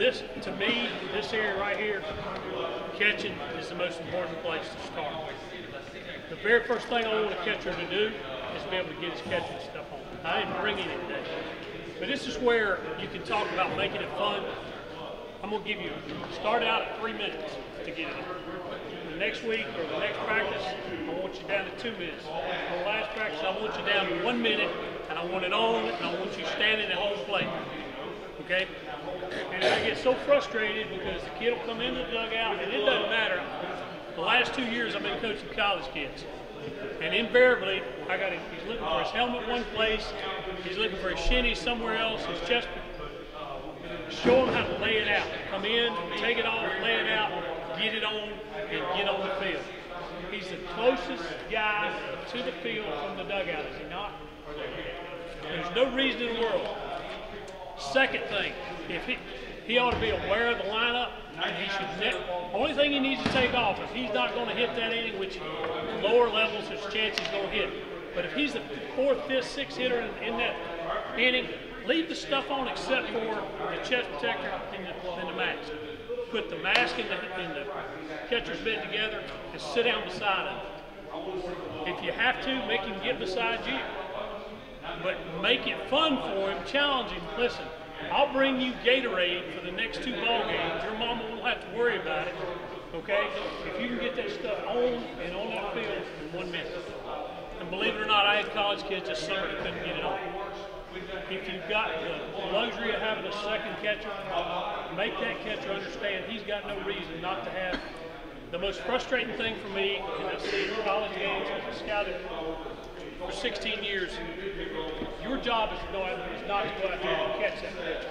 this, to me, this area right here, catching is the most important place to start. The very first thing I want a catcher to do is be able to get his catching stuff on. I didn't bring any today. But this is where you can talk about making it fun. I'm going to give you, start out at 3 minutes to get it in. The next week or the next practice, I want you down to 2 minutes. For the last practice, I want you down to 1 minute, and I want it on, and I want you standing at home plate. Okay? And I get so frustrated because the kid will come into the dugout, and it doesn't matter. The last 2 years I've been coaching college kids. And invariably, I got him, he's looking for his helmet one place, he's looking for his shinny somewhere else, his chest. Show him how to lay it out. Come in, take it off, lay it out, get it on, and get on the field. He's the closest guy to the field from the dugout, is he not? There's no reason in the world. Second thing, if he ought to be aware of the lineup, and he should only thing he needs to take off, if he's not going to hit that inning, which lower levels there's a chance he's going to hit. But if he's the 4th, 5th, 6th hitter in that inning, leave the stuff on except for the chest protector and the mask. Put the mask and the catcher's mitt together and sit down beside him. If you have to, make him get beside you. But make it fun for him, challenge him. Listen, I'll bring you Gatorade for the next 2 ball games. Your mama won't have to worry about it, okay? If you can get that stuff on and on that field in 1 minute. And believe it or not, I had college kids this summer that couldn't get it on. If you've got the luxury of having a second catcher, make that catcher understand he's got no reason not to have. The most frustrating thing for me, and I see in college games, as a scouted for 16 years, your job is not to go out there and catch that pitch.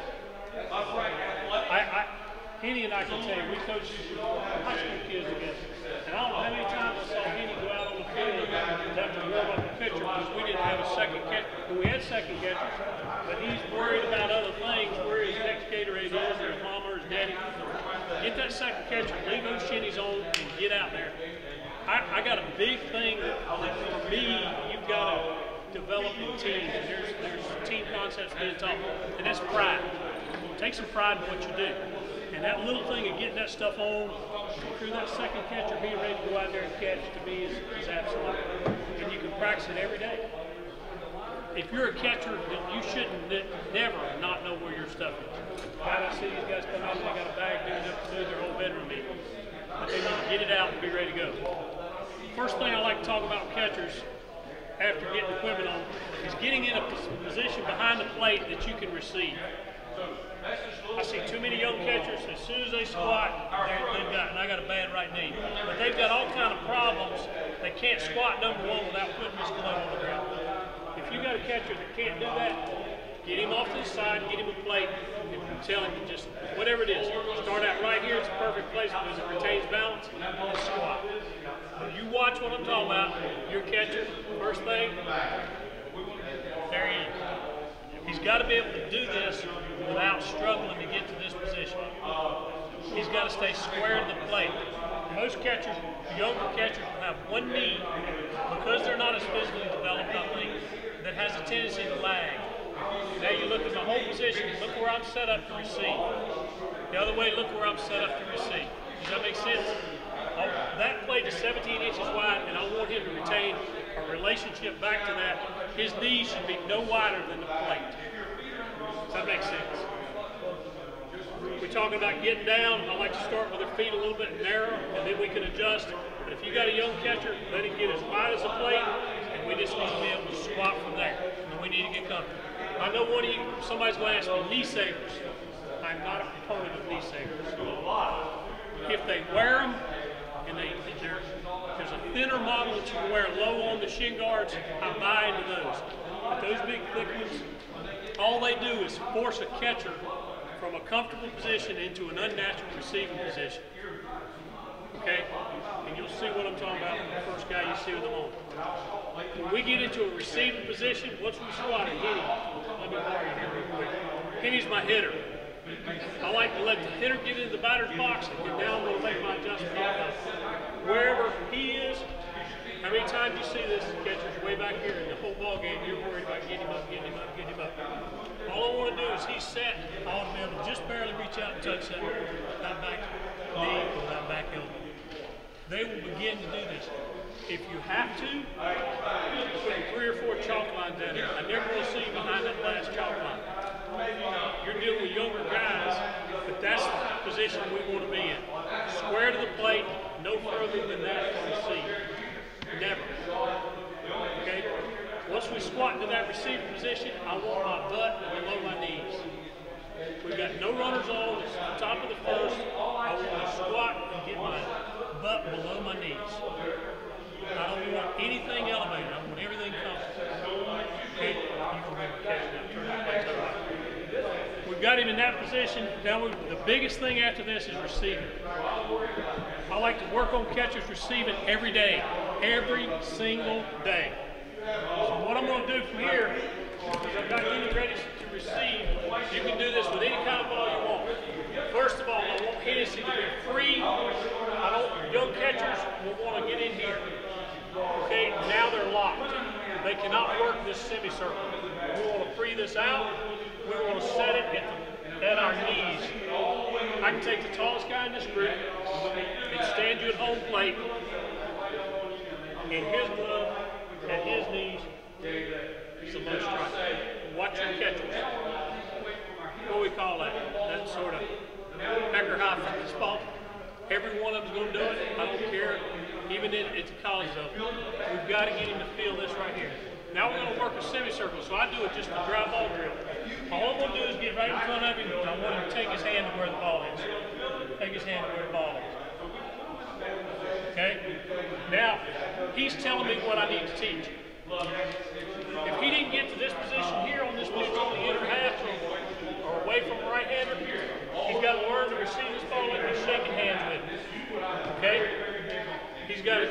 Henny and I can tell you, we coached high school kids together. And I don't know how many times I saw Henny go out on the field and have to warm up the pitcher because we didn't have a second catcher. Well, we had second catchers, but he's worried about other things, where his next Gatorade is, or his mama or his daddy. Get that second catcher, leave those shinnies on, and get out there. I got a big thing that for me, you've got to develop in teams. There's team concepts being taught, and that's pride. Take some pride in what you do. And that little thing of getting that stuff on, through that second catcher being ready to go out there and catch, to me is absolute. And you can practice it every day. If you're a catcher, then you shouldn't never not know where your stuff is. I see these guys come out and they got a bag big enough to move their whole bedroom in. But they need to get it out and be ready to go. First thing I like to talk about with catchers after getting equipment on is getting in a position behind the plate that you can receive. I see too many young catchers, as soon as they squat, and I got a bad right knee, but they've got all kind of problems. They can't squat, number one, without putting this glove on the ground. If you got a catcher that can't do that, get him off to the side, get him a plate, and tell him to just, whatever it is, start out right here, it's a perfect place because it retains balance, and squat. When you watch what I'm talking about, your catcher, first thing, there he is. He's got to be able to do this without struggling to get to this position. He's got to stay square to the plate. Most catchers, younger catchers, have one knee, because they're not as physically developed, I think, that has a tendency to lag. Now you look at my whole position, look where I'm set up to receive. The other way, look where I'm set up to receive. Does that make sense? That plate is 17 inches wide, and I want him to retain a relationship back to that. His knees should be no wider than the plate. Does that make sense? We're talking about getting down. I like to start with their feet a little bit narrow, and then we can adjust. But if you got a young catcher, let him get as wide as the plate, and we just need to be able to squat from there. And we need to get comfortable. I know one of you, somebody's going to ask me, knee savers. I'm not a proponent of knee savers. If they wear them, and there's a thinner model that you can wear low on the shin guards, I buy into those. But those big thick ones, all they do is force a catcher from a comfortable position into an unnatural receiving position. Okay? And you'll see what I'm talking about when the first guy you see with them on. When we get into a receiving position, once we squat and hit him, let me borrow you here real quick. Henny's my hitter. I like to let the hitter get into the batter's box, and now I'm going to make my adjustment. Wherever he is, How many times you see this catcher's way back here in the whole ball game, you're worried about getting him up, getting him up, getting him up. All I want to do is he's set, I want to be able to just barely reach out and touch that back knee or that back elbow. They will begin to do this. If you have to, put 3 or 4 chalk lines down there. I never will see behind that last chalk line. You're dealing with younger guys, but that's the position we want to be in. Square to the plate, no further than that to receive. Never. Okay? Once we squat into that receiver position, I want my butt below my knees. We've got no runners on. It's the top of the first. I want to squat and get my butt below my knees. I don't want anything elevated. I want everything comfortable. Okay? You can remember catching that. Turn that plate over. We've got him in that position. Now the biggest thing after this is receiving. I like to work on catchers receiving every day. Every single day. So what I'm going to do from here, because I've got you ready to receive, you can do this with any kind of ball you want. First of all, I want Hennessy to be free. Young catchers will want to get in here. Okay, now they're locked. They cannot work this semicircle. We want to free this out. We want to set it at our knees. I can take the tallest guy in this group and stand you at home plate, and his glove at his knees is the low strike. Watch your catchers. What do we call that? That sort of Becker high fitness ball. Every one of them's going to do it. I don't care. Even at the college level. We've got to get him to feel this right here. Now we're going to work a semicircle. So I do it just a dry ball drill. All I'm going to do is get right in front of him, and I want him to take his hand to where the ball is. Take his hand to where the ball is. Okay? Now, he's telling me what I need to teach. If he didn't get to this position here on this pitch on the inner half or away from the right-hander, he's got to learn to receive this ball and be shaking hands with him. Okay? He's got to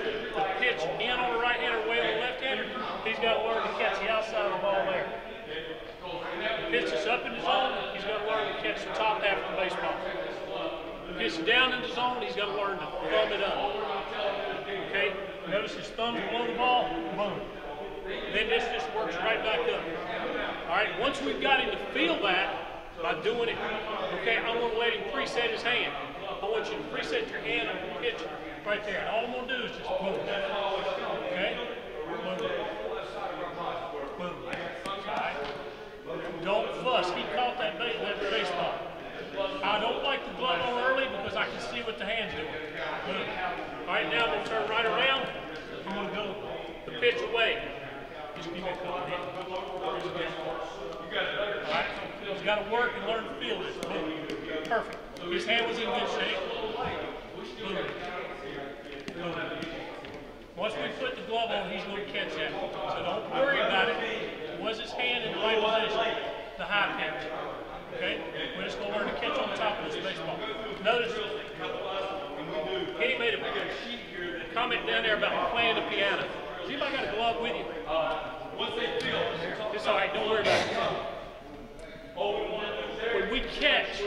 pitch in on the right-hander, away on the left-hander. He's got to learn to catch the outside of the ball there. Pitches up in the zone, he's got to learn to catch the top half of the baseball. Pitches down in the zone, he's got to learn to thumb it up. Okay? Notice his thumb's below the ball, boom. Then this just works right back up. All right, once we've got him to feel that by doing it, okay, I want to let him preset his hand. I want you to preset your hand on the pitch right there. And all I'm going to do is just boom. Okay? Boom. Boom. All right? Don't fuss. He caught that baseball. I don't like the glove on early because I can see what the hand's doing. Boom. All right, now I'm going to turn right around. I'm going to go the pitch away. Just give me a couple of hits. All right? He's got to work and learn to feel this. Boom. Perfect. His hand was in good shape. Boom. Boom. Once we put the glove on, he's going to catch that. So don't worry about it. Was his hand in the right position? The high pitch. Okay? We're just going to learn to catch on top of this baseball. Notice, Kenny made a comment down there about playing the piano. Has anybody got a glove with you? It's all right. Don't worry about it. When we catch,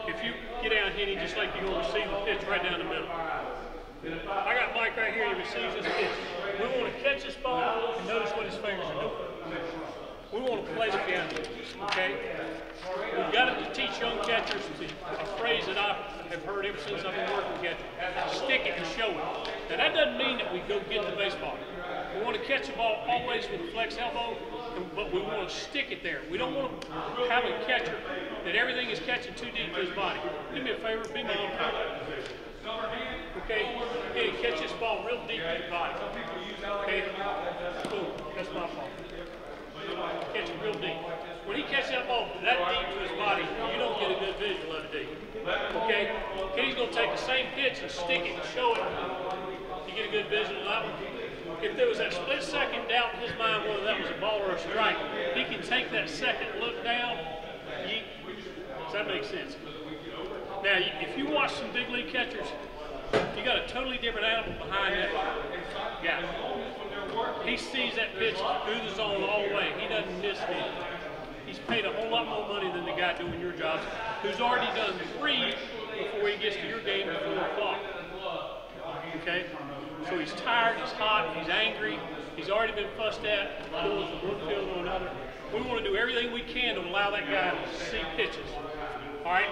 if you get down, Henny, just like you're going to receive the pitch right down the middle. I got Mike right here. He receives this pitch. We want to catch this ball and notice what his fingers are doing. We want to play the piano. Okay? We've got to teach young catchers a phrase that I have heard ever since I've been working with catchers. Stick it and show it. Now that doesn't mean that we go get the baseball. We want to catch the ball always with a flex elbow, but we want to stick it there. We don't want to have a catcher that everything is catching too deep to his body. Do me a favor, be my umpire. Okay, hey, catch this ball real deep in your body. Okay, boom, that's my fault. Catch it real deep. When he catches that ball that deep to his body, you don't get a good visual of it, do you? Okay, Kenny's going to take the same pitch and stick it and show it. You get a good visual of that one. If there was that split second doubt in his mind whether that was a ball or a strike, he can take that second look down. Does that make sense? Now, if you watch some big league catchers, you got a totally different animal behind that guy. He sees that pitch through the zone all the way. He doesn't miss it. He's paid a whole lot more money than the guy doing your jobs, who's already done 3 before he gets to your game at 4 o'clock. Okay? So he's tired, he's hot, he's angry, he's already been fussed at, going from one field to another. We want to do everything we can to allow that guy to see pitches. All right?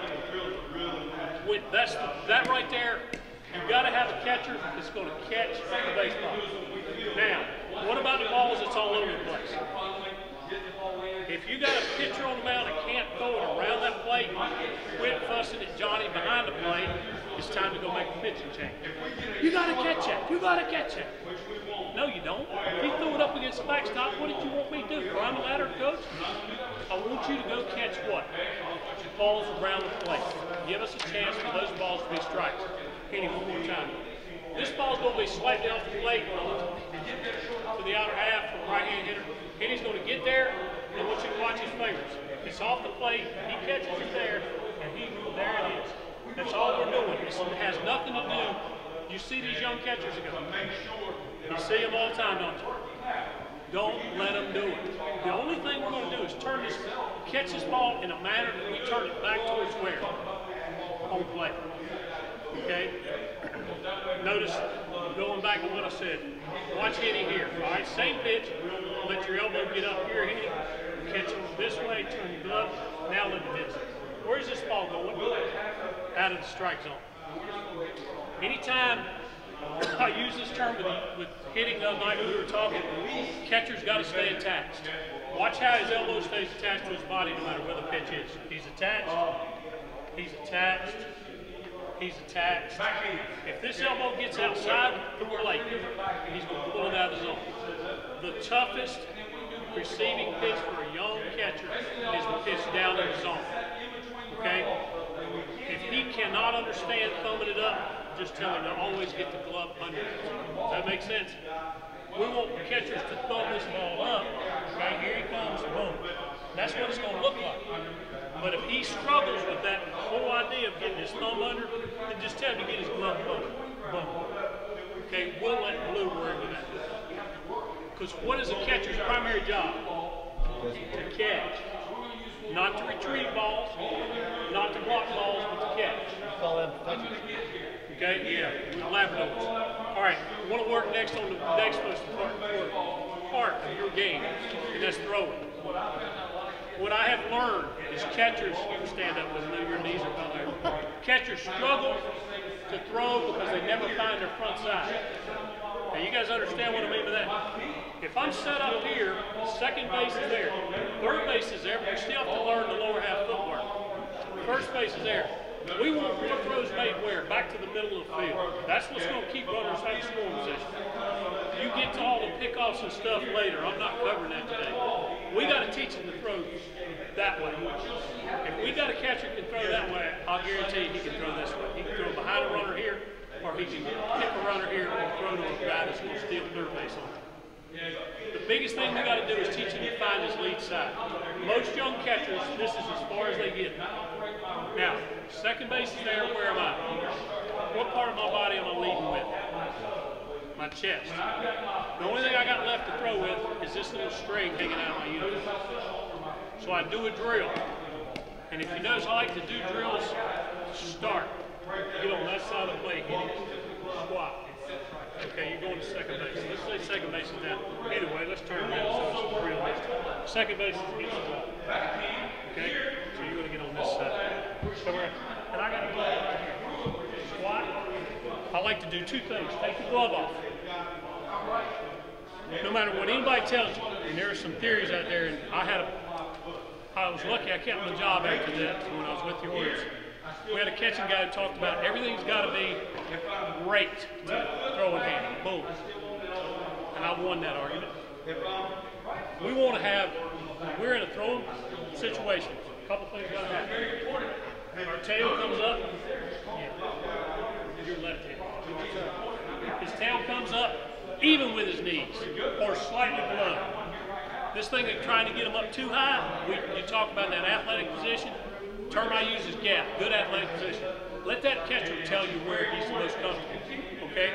That right there, you've got to have a catcher that's going to catch the baseball. Now, what about the balls that's all over the place? If you got a pitcher on the mound that can't throw it around that plate, quit fussing at Johnny behind the plate. It's time to go make a pitching change. You got to catch that. You got to catch that. No, you don't. If he threw it up against the backstop, what did you want me to do? Climb the ladder, coach? I want you to go catch what? Balls around the plate. Give us a chance for those balls to be strikes. Kenny, one more time. This ball's going to be swiped off the plate to the outer half from the right-hand hitter. Kenny's going to get there, and I want you to watch his fingers. It's off the plate, he catches it there, and there it is. That's all we're doing. It has nothing to do. You see these young catchers ago. You see them all the time, don't you? Don't let them do it. The only thing we're going to do is catch this ball in a manner that we turn it back towards where? Home plate. Okay? Notice, going back to what I said, watch hitting here. All right, same pitch. Let your elbow get up here, hit it. Catch it this way, turn your glove. Now look at this. Where's this ball going? Out of the strike zone. Anytime I use this term with hitting the other night when we were talking, catcher's got to stay attached. Watch how his elbow stays attached to his body no matter where the pitch is. He's attached. He's attached. He's attached. If this elbow gets outside the plate, he's going to pull it out of the zone. The toughest receiving pitch for a young catcher is the pitch down in the zone. Okay? If he cannot understand thumbing it up, just tell him to always get the glove under it. Does that make sense? We want catchers to thumb this ball up. Okay, here he comes, boom. That's what it's going to look like. But if he struggles with that whole idea of getting his thumb under, then just tell him to get his glove under. Boom. Okay, we'll let Blue worry with that. Because what is a catcher's primary job? To catch. Not to retrieve balls, not to block balls, but to catch. Call them touches. Okay, yeah, Labradors. All right, we want to work next on the next most important part of your game, and that's throwing. What I have learned is catchers, stand up with me, your knees are down there. Catchers struggle to throw because they never find their front side. Now you guys understand what I mean by that? If I'm set up here, second base is there, third base is there, but we still have to learn the lower half footwork. First base is there. We want our throws made where? Back to the middle of the field. That's what's going to keep runners out of scoring position. You get to all the pickoffs and stuff later. I'm not covering that today. We got to teach them to throw that way. If we got a catcher who can throw that way, I'll guarantee he can throw this way. He can throw behind a runner here, or he can pick a runner here and throw to a guy that's going to steal third base on him. The biggest thing we got to do is teach him to find his lead side. Most young catchers, this is as far as they get. Now, second base is there, where am I? What part of my body am I leading with? My chest. The only thing I got left to throw with is this little string hanging out of my uniform. So I do a drill. And if you notice, I like to do drills, start. Get on that side of the plate, hit it, squat. Okay, you're going to second base. Let's say second base is down. Anyway, let's turn around so it's real this time. Second base is against the wall. Okay, so you're going to get on this side. So and I got the glove right here. Squat. I like to do two things. Take the glove off. No matter what anybody tells you, and there are some theories out there, and I was lucky I kept my job after that when I was with the Orioles. We had a catching guy who talked about everything's got to be great to throw in hand. Boom. And I won that argument. We want to have, we're in a throwing situation. A couple things got to happen. Our tail comes up. Yeah. Your left hand. His tail comes up even with his knees or slightly below. This thing of trying to get him up too high, you talk about that athletic position. Term I use is gap, good athletic position. Let that catcher tell you where he's the most comfortable, okay?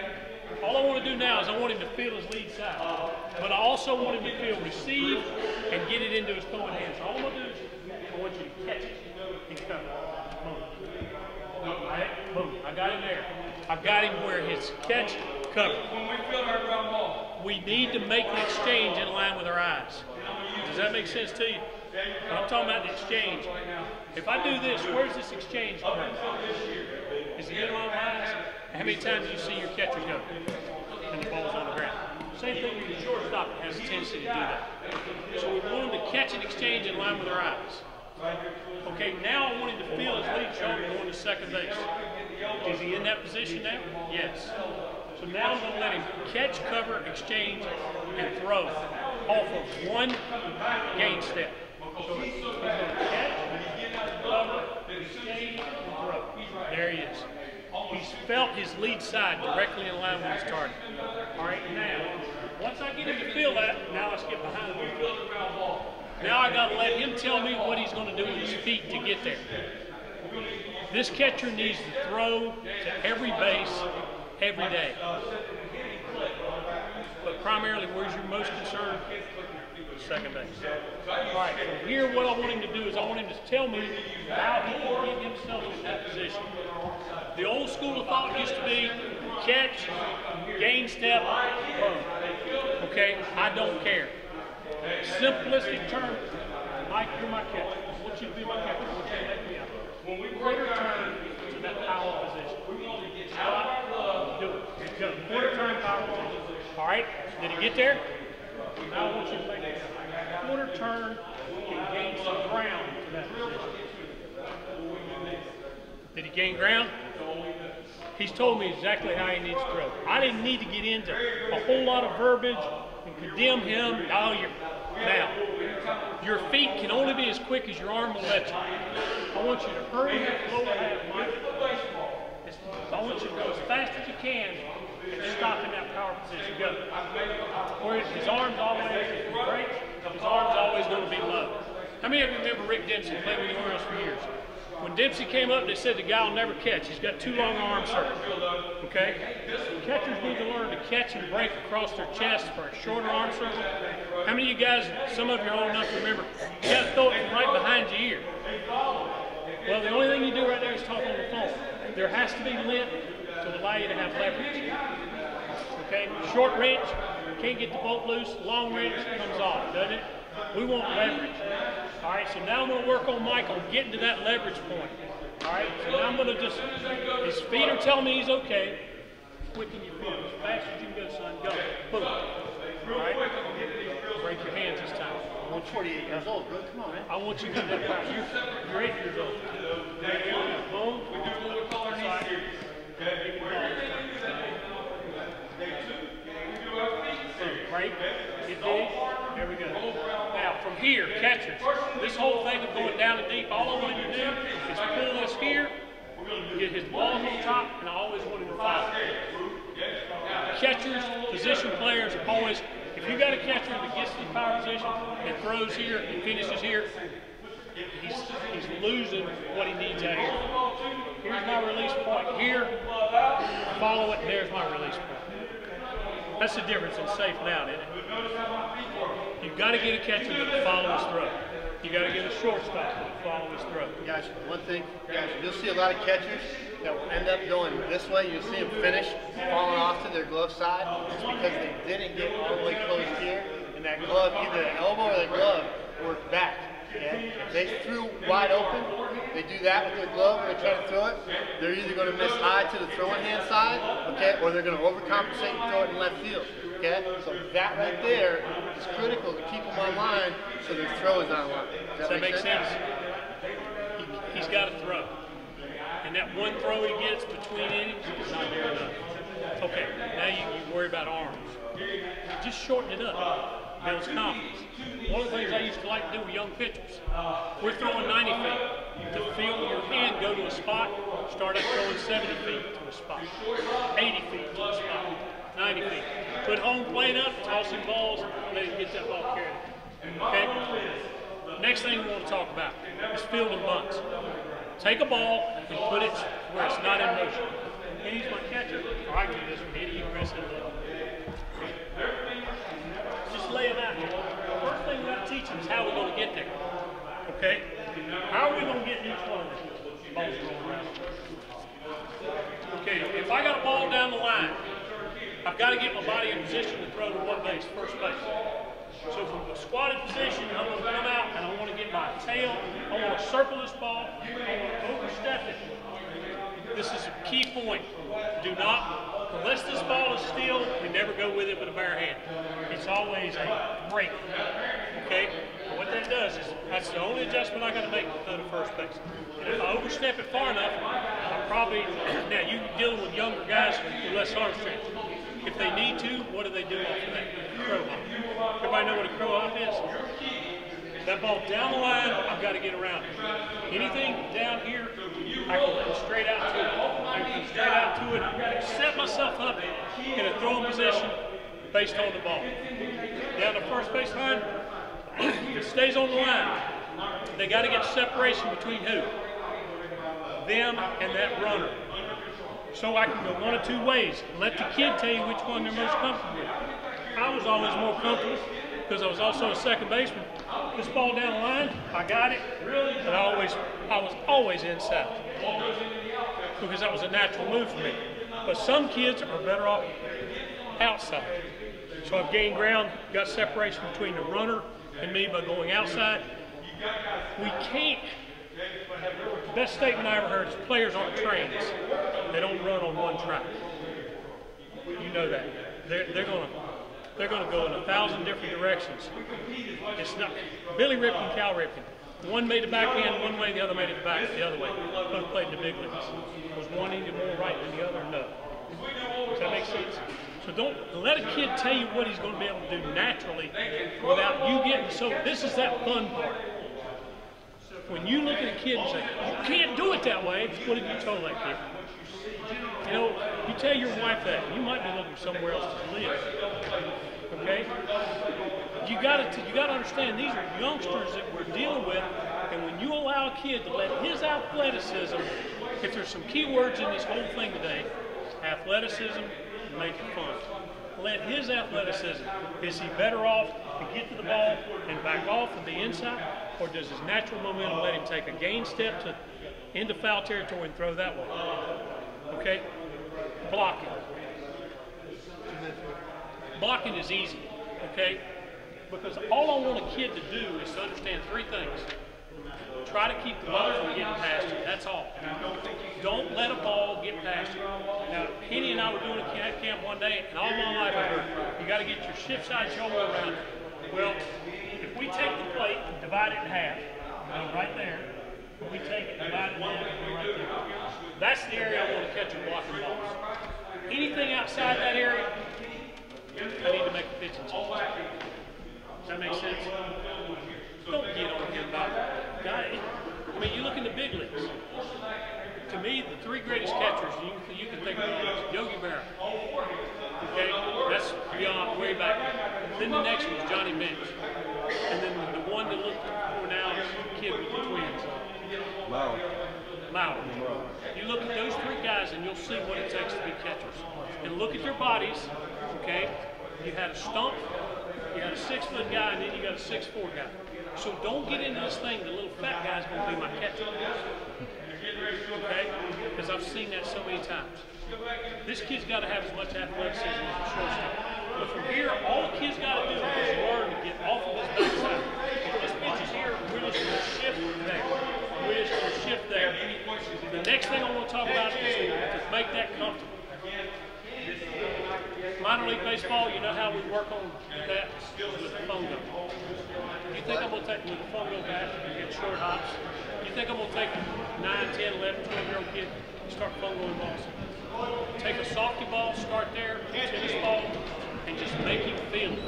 All I want to do now is I want him to feel his lead side, but I also want him to feel receive and get it into his throwing hands. So all I'm going to do is I want you to catch it. He's coming. Boom. All right, boom. I got him there. I got him where his catch Cover. We need to make an exchange in line with our eyes. Does that make sense to you? When I'm talking about the exchange, if I do this, where's this exchange from? Is it in my eyes? How many times do you see your catcher go and the ball's on the ground? Same thing with your shortstop has a tendency to do that. So we want him to catch an exchange in line with our eyes. Okay, now I want him to feel his lead shoulder going to second base. Is he in that position now? Yes. So now I'm going to let him catch, cover, exchange, and throw off of one gain step. So he's going to catch, cover, exchange, and throw. There he is. He's felt his lead side directly in line with his target. All right, now, once I get him to feel that, now let's get behind him. Now I got to let him tell me what he's going to do with his feet to get there. This catcher needs to throw to every base every day. But primarily, where's your most concern? Second base. All right, from here what I want him to do is I want him to tell me how he can get himself in that position. The old school of thought used to be catch, gain step, boom. Okay, I don't care. Simplistic term, Mike, you're my catcher. I want you to be my catcher. I want you to let me out. When we quarter turn to that power position, stop, do it. Go. Quarter turn power position. All right, did he get there? Now I want you to make a quarter turn and gain some ground to that position. Did he gain ground? He's told me exactly how he needs to throw. I didn't need to get into a whole lot of verbiage and condemn him. Now, your feet can only be as quick as your arm will let you. I want you to hurry that lower half, Mike. I want you to go as fast as you can and stop in that power position. Go. Where his arm's always, if he breaks, his arm's always going to be low. How many of you remember Rick Dempsey played with the Orioles for years? When Dempsey came up, they said the guy will never catch. He's got too long arm circles. Okay? Catchers need to learn to catch and break across their chest for a shorter arm circle. How many of you guys, some of you are old enough to remember, you got to throw it from right behind your ear. Well, the only thing you do right there is talk on the phone. There has to be length to allow you to have leverage. Okay? Short wrench, can't get the bolt loose. Long wrench comes off, doesn't it? We want leverage. All right, so now I'm going to work on Mike on getting to that leverage point. All right, so now I'm going to just, his feet are telling me he's okay. Quicken your feet as fast as you can go, son. Go. Boom. All right, break your hands this time. I'm 48 years old, bro. Come on, man. I want you to do that fast. You're 8 years old. Boom. Side. Break. Get big. There we go. Now, from here, catchers, this whole thing of going down and deep, all I want him to do is pull this here, get his ball on top, and I always want him to follow. Catchers, position players, always, if you got a catcher that gets to the power position and throws here and finishes here, he's losing what he needs out here. Here's my release point here, follow it, and there's my release point. That's the difference in safe and out, isn't it? You've got to get a catcher that will follow his throw. You got to get a shortstop that will follow his throw. Guys, one thing, guys, you'll see a lot of catchers that will end up going this way. You'll see them finish falling off to their glove side. It's because they didn't get all the way closed here, and that glove, either the elbow or the glove, worked back. Okay? If they threw wide open, they do that with their glove when they try to throw it, they're either going to miss high to the throwing hand side, okay, or they're going to overcompensate and throw it in left field. Okay? So that right there is critical to keep them on line so their throw is on line. Does that make sense? He's got to throw. And that one throw he gets between innings is not there enough. Okay, now you worry about arms. Just shorten it up. Builds confidence. One of the things I used to like to do with young pitchers, we're throwing 90 feet. To feel your hand go to a spot, start up throwing 70 feet to a spot, 80 feet to a spot, 90 feet. Put home plate up, tossing balls, let him get that ball carried. Okay? Next thing we want to talk about is fielding bunts. Take a ball and put it where it's not in motion. And he's my catcher. Or I can do this one. Eddie, you press it. Just lay him out here. First thing we got to teach him is how we're going to get there. Okay? How are we going to get in each one of these balls going around? Okay, if I got a ball down the line, I I've got to get my body in position to throw to one base, first base. So from a squatted position, I'm going to come out and I want to get my tail. I want to circle this ball. I want to overstep it. This is a key point. Do not, unless this ball is still, we never go with it with a bare hand. It's always a break. Okay? But what that does is, that's the only adjustment I got to make to throw to first base. And if I overstep it far enough, I'm probably, now you're dealing with younger guys with less arm strength. If they need to, what do they do after that? Crow hop. Everybody know what a crow hop is? That ball down the line, I've got to get around it. Anything down here, I can come straight out to it. I can come straight out to it. I've got to set myself up in a throwing position based on the ball. Down the first base line, if it stays on the line, they got to get separation between who? Them and that runner. So I can go one of two ways. Let the kid tell you which one they're most comfortable with. I was always more comfortable because I was also a second baseman. This ball down the line, I got it, but I was always inside because that was a natural move for me. But some kids are better off outside. So I've gained ground, got separation between the runner and me by going outside. We can't. The best statement I ever heard is players aren't trains. They don't run on one track. You know that. They're going to go in 1,000 different directions. It's not Billy Ripken, Cal Ripken. One made the backhand one way, the other made it the other way. Both played in the big leagues. Was one any more right than the other? No. Does that make sense? So don't let a kid tell you what he's going to be able to do naturally without you getting. So this is that fun part. When you look at a kid and say, you can't do it that way, what have you told that kid? You know, you tell your wife that, you might be looking somewhere else to live. Okay? You gotta understand these are youngsters that we're dealing with, and when you allow a kid to let his athleticism, if there's some key words in this whole thing today, athleticism, make it fun. Let his athleticism, is he better off to get to the ball and back off and be inside, or does his natural momentum let him take a gain step into foul territory and throw that way? Okay? Blocking. Blocking is easy, okay? Because all I want a kid to do is to understand three things. Try to keep the ball from getting past you. That's all. Don't let a ball get past you. Now, Penny and I were doing a camp one day, and all my life I heard, you got to get your shift side shoulder around it. Well, if we take the plate and divide it in half, go right there. If we take it and divide it in half, go right there. That's the area I want to catch and blocking balls. Anything outside that area, I need to make a pitching change. Does that make sense? Don't get on him about it. I mean, you look in the big leagues. To me, the three greatest catchers you can think of is Yogi Berra. Okay? That's beyond, way back. Then the next one was Johnny Bench. And then the one that looked for now is the kid with the twins. Mauer. You look at those three guys and you'll see what it takes to be catchers. And look at their bodies, okay? You had a stump, you had a 6-foot guy, and then you got a 6'4" guy. So don't get into this thing, the little fat guy's going to be my catcher. Okay? Because I've seen that so many times. This kid's got to have as much athleticism as a shortstop. But from here, all the kid's got to do is learn to get off of this backside. If this pitch is here, we're just going to shift there. We're just going to shift there. The next thing I want to talk about is to make that comfortable. Minor league baseball, you know how we work on that with the fungo. You think I'm going to take with the fungo bat and get short hops? You think I'm going to take a 9, 10, 11, 12-year-old kid and start fungoing balls? Take a softy ball, start there, tennis ball, and just make him feel it.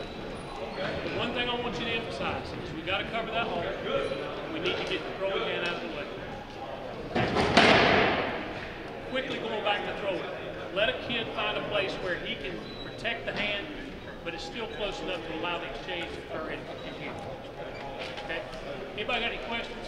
The one thing I want you to emphasize is we got to cover that hole. We need to get the throwing hand out of the way. Quickly going back to throwing. Let a kid find a place where he can protect the hand, but it's still close enough to allow the exchange to occur in here. Okay? Anybody got any questions?